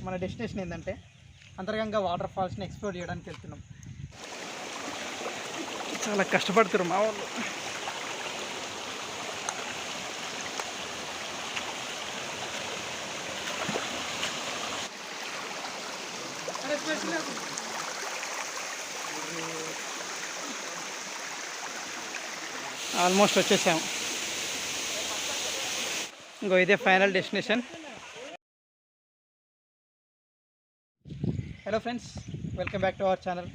మన డెస్టినేషన్ ఏంటంటే అంతర్గంగా water ఫాల్స్ని explore చేయడానికి వెళ్తున్నాం. చాలా కష్టపడుతున్నారు మా వాళ్ళు. ఆల్మోస్ట్ వచ్చేసాము. ఇంకో ఇదే final destination. Hello friends, welcome back to our channel.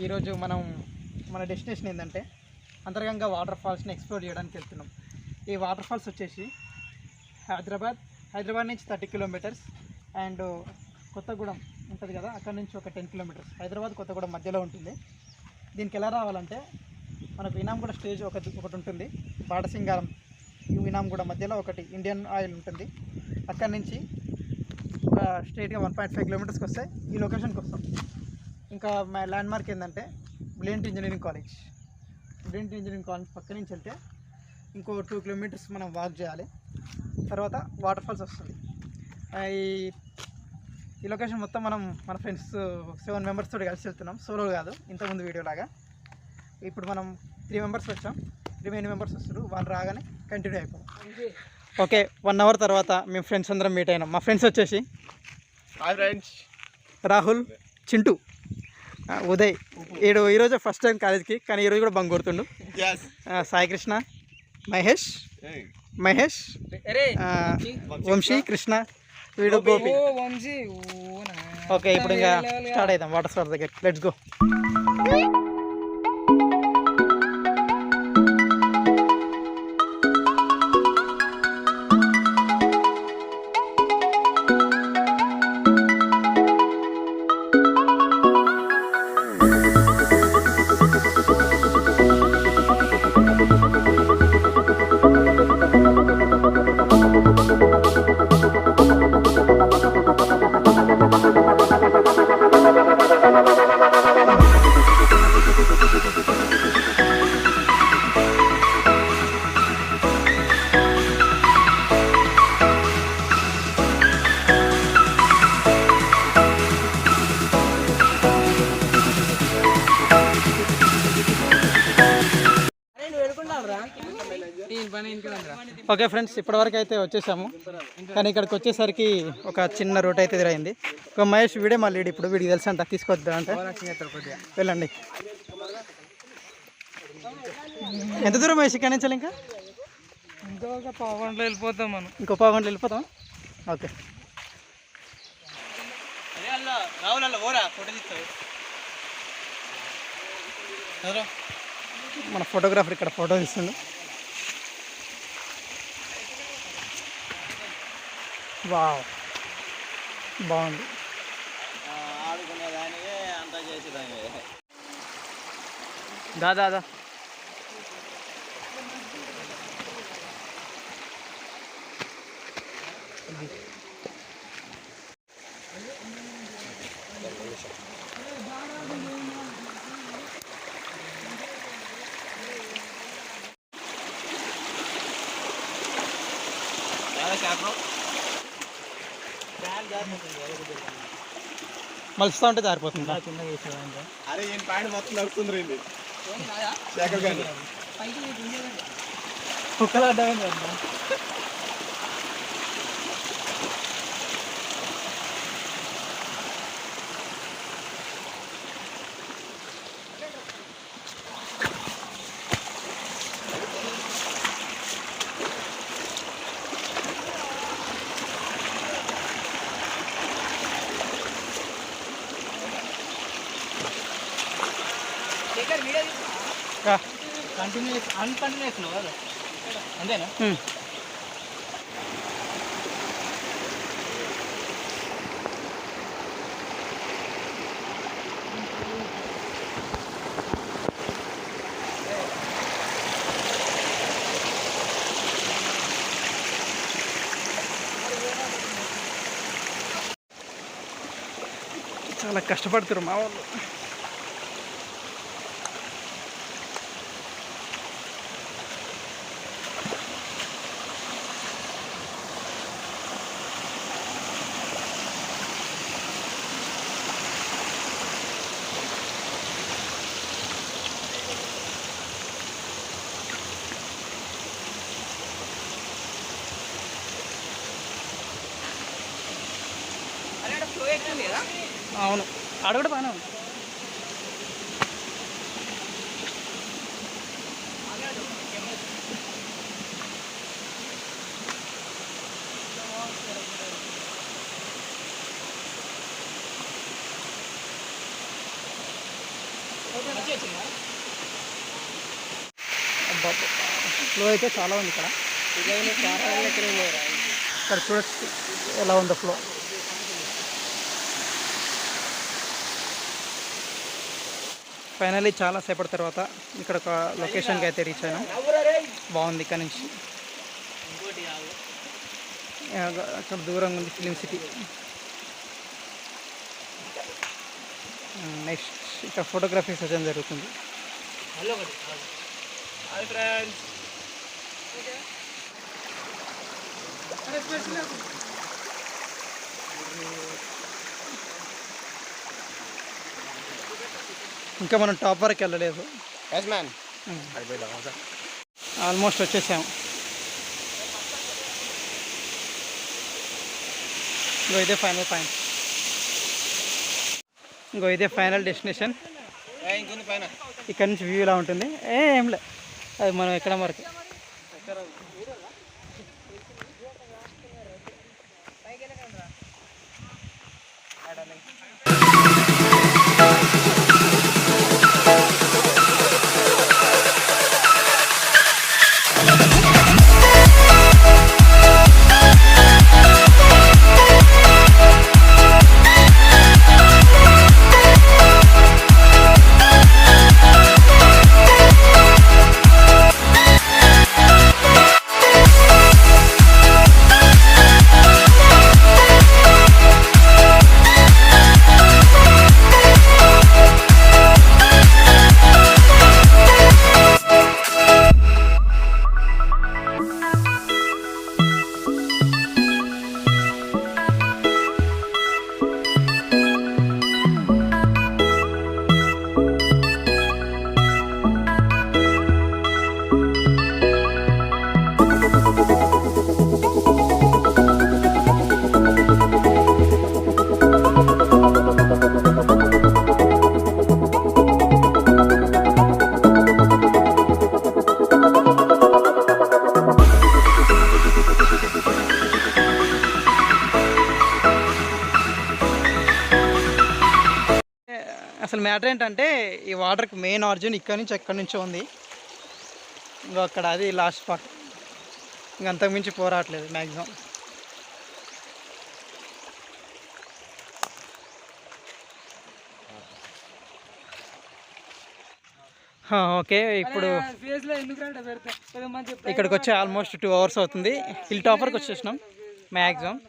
ఈరోజు మన డెస్టినేషన్ ఏంటంటే అంతర్గంగా వాటర్ ఫాల్స్ని ఎక్స్ప్లోర్ చేయడానికి వెళ్తున్నాం. ఈ వాటర్ ఫాల్స్ వచ్చేసి హైదరాబాద్ నుంచి 30 కిలోమీటర్స్ అండ్ కొత్తగూడెం ఉంటుంది కదా, అక్కడ నుంచి ఒక 10 కిలోమీటర్స్. హైదరాబాద్ కొత్తగూడెం మధ్యలో ఉంటుంది. దీనికి ఎలా రావాలంటే మనకు ఇనాంగూడ స్టేజ్ ఒకటి ఉంటుంది, బాటసింగారం ఇనాంగూడ మధ్యలో ఒకటి ఇండియన్ ఆయిల్ ఉంటుంది. అక్కడి నుంచి ఒక స్ట్రైట్గా 1.5 కిలోమీటర్స్కి వస్తే ఈ లొకేషన్కి వస్తాం. ఇంకా మా ల్యాండ్ మార్క్ ఏంటంటే బ్రిలియంట్ ఇంజనీరింగ్ కాలేజ్ పక్క నుంచి వెళ్తే ఇంకో 2 కిలోమీటర్స్ మనం వాక్ చేయాలి. తర్వాత వాటర్ ఫాల్స్ వస్తుంది. ఈ లొకేషన్ మొత్తం మన ఫ్రెండ్స్ 7 మెంబర్స్ తోటి కలిసి వెళ్తున్నాం, సోలో కాదు ఇంతకుముందు వీడియోలాగా. ఇప్పుడు మనం 3 మెంబర్స్ వచ్చాం, రిమైనింగ్ మెంబర్స్ వస్తారు. వాళ్ళు రాగానే కంటిన్యూ అయిపోతాం. ఓకే, 1 అవర్ తర్వాత మేము ఫ్రెండ్స్ అందరం మీట్ అయినాం. మా ఫ్రెండ్స్ వచ్చేసి రాహుల్, చింటూ, ఉదయ్. ఈరోజు ఫస్ట్ టైం కాలేజ్కి, కానీ ఈరోజు కూడా బంగ్ కొడుతుండు. సాయి కృష్ణ, మహేష్, వంశీ, కృష్ణ, వీడు గోపి. ఓకే, ఇప్పుడు ఇంకా స్టార్ట్ అవుతాం వాటర్ ఫాల్స్ దగ్గర. Let's go. ఓకే ఫ్రెండ్స్, ఇప్పటివరకు అయితే వచ్చేసాము. కానీ ఇక్కడికి వచ్చేసరికి ఒక చిన్న రూట్ అయితే ఎదురైంది. ఒక మహేష్ వీడే మళ్ళీ ఇప్పుడు వీడికి తెలుసు అంట, తీసుకొద్దా అంటే వెళ్ళండి. ఎంత దూరం మహేష్ ఇక్కడ నుంచి? ఇంకా ఇంకొక పావు గంటలో వెళ్ళిపోతాం మనం. ఇంకో పావు గంటలో వెళ్ళిపోతాం. ఓకే, మన ఫోటోగ్రాఫర్ ఇక్కడ ఫోటో తీస్తుండు. వావ్, బాగుంది. ఆడుకునేదానికి అంతా చేసేదానికి దాదా మలుస్తూ ఉంటే జారిపోతుంది. అరే ఏం పాయింట్ మొత్తం నడుస్తుంది రండి శేఖర్ గారు కుక్కలు అడ్డమైంది. అన్కంటిన్యూస్ అంతేనా? చాలా కష్టపడుతున్నారు మా వాళ్ళు. అవును, ఆడ కూడా బాగానే ఉంది. ఫ్లో అయితే చాలా ఉంది ఇక్కడ. ఇక్కడ చూడొచ్చు ఎలా ఉందో ఫ్లో. ఫైనల్లీ చాలా సేపటి తర్వాత ఇక్కడ ఒక లొకేషన్కి అయితే రీచ్ అయినాం. బాగుంది ఇక్కడ నుంచి. అక్కడ దూరంగా ఉంది ఫిలిం సిటీ. నెక్స్ట్ ఇక్కడ ఫోటోగ్రఫీ సెషన్ జరుగుతుంది. Hi friends. ఇంకా మనం టాప్ వరకు వెళ్ళలేదు. ఆల్మోస్ట్ వచ్చేసాం. ఇంకో ఇదే ఫైనల్ పాయింట్. ఇంకో ఇదే ఫైనల్ డెస్టినేషన్. ఇక్కడ నుంచి వ్యూ ఇలా ఉంటుంది. ఏం లే, అది మనం ఎక్కడ వరకు. అసలు మ్యాటర్ ఏంటంటే ఈ వాటర్కి మెయిన్ ఆరిజిన్ ఇక్కడ నుంచి ఎక్కడి నుంచో ఉంది. ఇంకా అక్కడ అది లాస్ట్ స్పాట్. ఇంక అంతకుమించి పోరాట్లేదు మ్యాక్సిమం. ఓకే, ఇప్పుడు ఇక్కడికి వచ్చి ఆల్మోస్ట్ 2 hours అవుతుంది. హిల్ టాపర్కి వచ్చేసినాం మ్యాక్సిమం.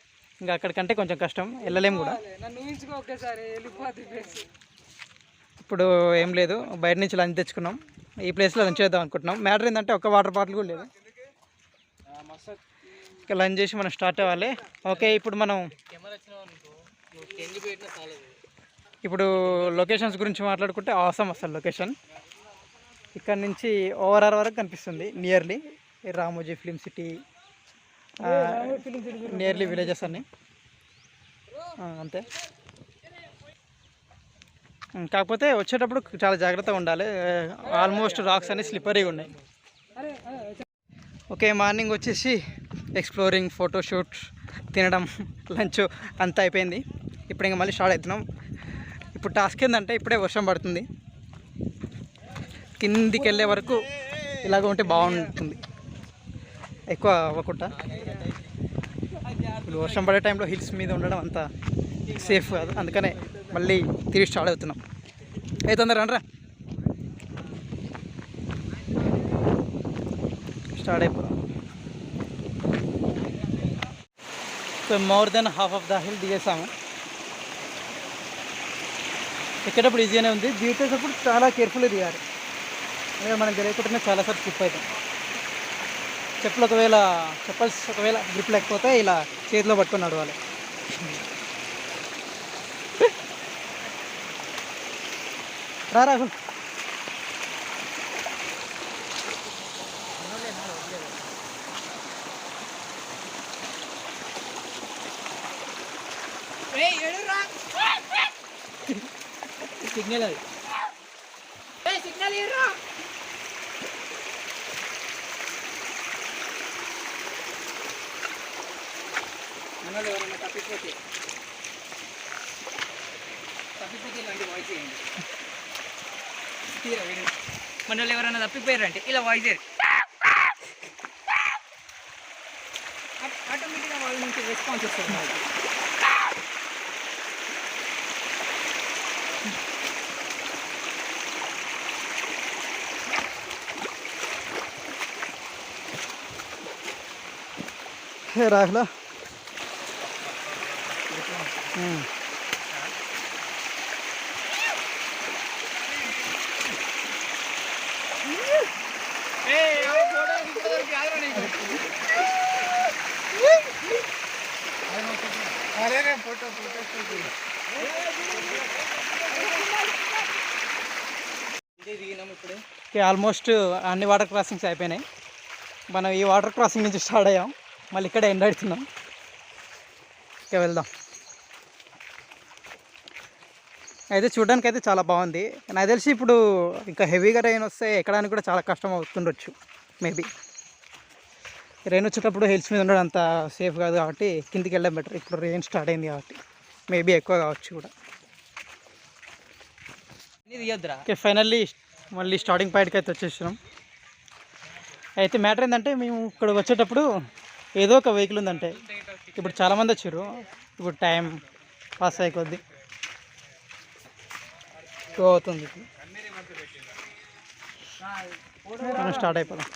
ఇంకా అక్కడికంటే కొంచెం కష్టం, వెళ్ళలేము కూడా. ఇప్పుడు ఏం లేదు, బయట నుంచి లంచ్ తెచ్చుకున్నాం. ఈ ప్లేస్లో లంచ్ చేద్దాం అనుకుంటున్నాం. మ్యాటర్ ఏంటంటే ఒక వాటర్ బాటిల్ కూడా లేదు. ఇంకా లంచ్ చేసి మనం స్టార్ట్ అవ్వాలి. ఓకే, ఇప్పుడు మనం లొకేషన్స్ గురించి మాట్లాడుకుంటే ఆసమ్ అసలు లొకేషన్. ఇక్కడ నుంచి ఓవరాల్ వరకు కనిపిస్తుంది nearly. Ramoji film city, nearly villages అన్నీ అంతే. కాకపోతే వచ్చేటప్పుడు చాలా జాగ్రత్తగా ఉండాలి. ఆల్మోస్ట్ రాక్స్ అన్ని స్లిప్పరీగా ఉన్నాయి. ఓకే, మార్నింగ్ వచ్చేసి ఎక్స్ప్లోరింగ్, ఫోటోషూట్, తినడం, లంచ్ అంతా అయిపోయింది. ఇప్పుడు ఇంకా మళ్ళీ స్టార్ట్ అవుతున్నాం. ఇప్పుడు టాస్క్ ఏంటంటే ఇప్పుడే వర్షం పడుతుంది. కిందికి వెళ్ళే వరకు ఇలాగ ఉంటే బాగుంటుంది, ఎక్కువ అవ్వకుండా. ఇప్పుడు వర్షం పడే టైంలో హిల్స్ మీద ఉండడం అంత సేఫ్ కాదు. అందుకనే మళ్ళీ తిరిగి స్టార్ట్ అవుతున్నాం. అవుతుందా రండ్రా, స్టార్ట్ అయిపోదాం. So more than half of the hill దిగేసాము. ఎక్కేటప్పుడు ఈజీగానే ఉంది, దిగేటప్పుడు చాలా కేర్ఫుల్గా దిగారు. మనం తెలియకుండానే చాలాసార్లు స్లిప్ అవుతాం. చెప్పల్స్ ఒకవేళ గ్రిప్ లేకపోతే ఇలా చేతిలో పట్టుకొని నడవాలి. రాహుల్, సిగ్నల్ అది సిగ్నల్ ఇర్రా మనలో ఎవరైనా తప్పిపోతే ఇలాంటి వాయిస్ చేయండి తీరా వీడియో మనలో ఎవరైనా తప్పిపోయారంటే ఇలా వాయిస్ చేయరు ఆటోమేటిక్గా వాళ్ళ నుంచి రెస్పాన్స్ వస్తుంది మనకి రాహులా ఆల్మోస్ట్ అన్ని వాటర్ క్రాసింగ్స్ అయిపోయినాయి. మనం ఈ వాటర్ క్రాసింగ్ నుంచి స్టార్ట్ అయ్యాం, మళ్ళీ ఇక్కడ ఎండ్ అవుతున్నాం. ఇక వెళ్దాం. అయితే చూడడానికి అయితే చాలా బాగుంది. నాకు తెలిసి ఇప్పుడు ఇంకా హెవీగా రెయిన్ వస్తే ఎక్కడానికి కూడా చాలా కష్టం అవుతుండొచ్చు. మేబీ రెయిన్ వచ్చేటప్పుడు హిల్స్ మీద ఉండడం అంత సేఫ్ కాదు కాబట్టి కిందికి వెళ్ళడం బెటర్. ఇప్పుడు రెయిన్ స్టార్ట్ అయింది కాబట్టి మేబీ ఎక్కువ కావచ్చు కూడా. ఓకే, ఫైనల్లీ మళ్ళీ స్టార్టింగ్ పాయింట్కి అయితే వచ్చేసినాం. అయితే మ్యాటర్ ఏంటంటే మేము ఇక్కడికి వచ్చేటప్పుడు ఏదో ఒక వెహికల్ ఉందంటే, ఇప్పుడు చాలామంది వచ్చారు. ఇప్పుడు టైం పాస్ అయిపోద్ది, టూ అవుతుంది. మనం స్టార్ట్ అయిపోదాం.